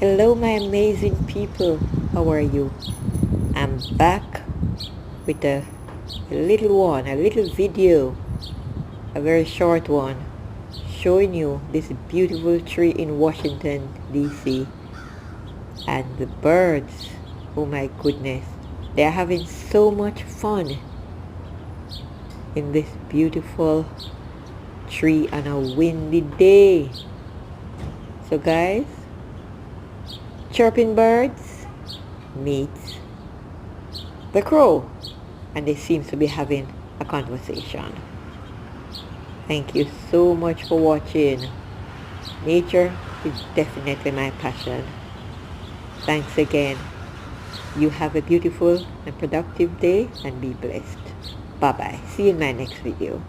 Hello, my amazing people. How are you? I'm back with a little video, a very short one, showing you this beautiful tree in Washington, D.C. and the birds. Oh my goodness. They are having so much fun in this beautiful tree on a windy day. So guys, chirping birds meets the crow, and they seem to be having a conversation. Thank you so much for watching. Nature is definitely my passion. Thanks again. You have a beautiful and productive day and be blessed. Bye bye. See you in my next video.